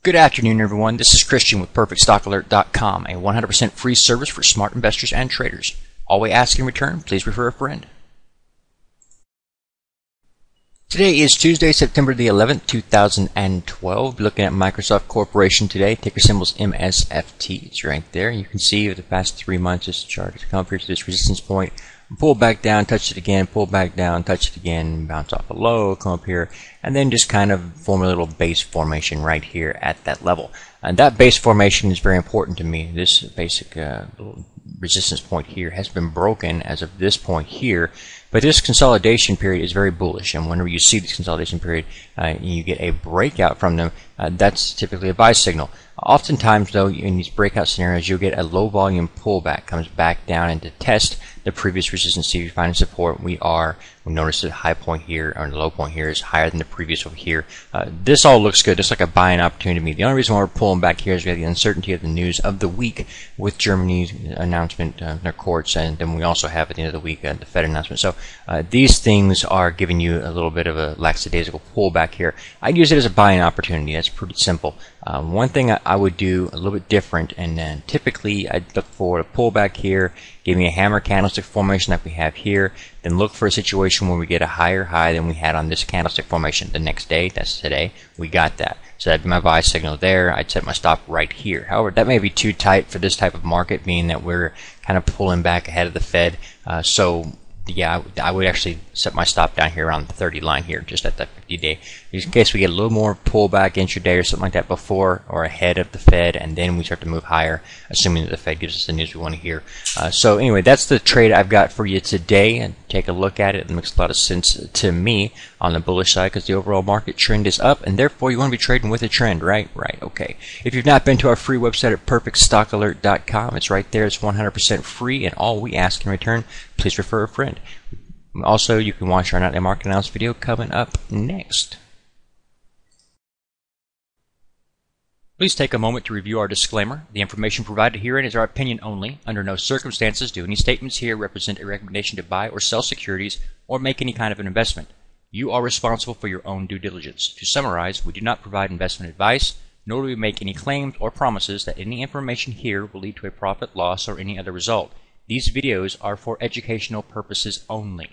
Good afternoon, everyone. This is Christian with PerfectStockAlert.com, a 100% free service for smart investors and traders. All we ask in return, please refer a friend. Today is Tuesday, September the 11th, 2012. Looking at Microsoft Corporation today, ticker symbol's MSFT. It's right there. You can see over the past 3 months this chart has come up here to this resistance point, pull back down, touch it again, pull back down, touch it again, bounce off a low, come up here, and then just kind of form a little base formation right here at that level. And that base formation is very important to me. This basic little resistance point here has been broken as of this point here, but this consolidation period is very bullish, and whenever you see this consolidation period you get a breakout from them, that's typically a buy signal. Oftentimes though, in these breakout scenarios, you'll get a low volume pullback, comes back down and to test the previous resistance. See if you find support. We notice the high point here, or the low point here, is higher than the previous over here. This all looks good. It's like a buying opportunity to me. The only reason why we're pulling back here is we have the uncertainty of the news of the week with Germany's announcement in their courts, and then we also have at the end of the week the Fed announcement. So these things are giving you a little bit of a lackadaisical pullback here. I use it as a buying opportunity. That's pretty simple. One thing I would do a little bit different, and then typically I'd look for a pullback here, give me a hammer candlestick formation like we have here, then look for a situation where we get a higher high than we had on this candlestick formation the next day. That's today. We got that. So that'd be my buy signal there. I'd set my stop right here. However, that may be too tight for this type of market, being that we're kind of pulling back ahead of the Fed. So yeah, I would actually set my stop down here around the 30 line here, just at that 50-day, in case we get a little more pullback intraday or something like that before or ahead of the Fed, and then we start to move higher, assuming that the Fed gives us the news we want to hear. So anyway, that's the trade I've got for you today, and take a look at it. It makes a lot of sense to me on the bullish side because the overall market trend is up, and therefore you want to be trading with a trend, right? Right, okay. If you've not been to our free website at PerfectStockAlert.com, it's right there. It's 100% free, and all we ask in return, please refer a friend. Also, you can watch our nightly market analysis video coming up next. Please take a moment to review our disclaimer. The information provided herein is our opinion only. Under no circumstances do any statements here represent a recommendation to buy or sell securities or make any kind of an investment. You are responsible for your own due diligence. To summarize, we do not provide investment advice, nor do we make any claims or promises that any information here will lead to a profit, loss, or any other result. These videos are for educational purposes only.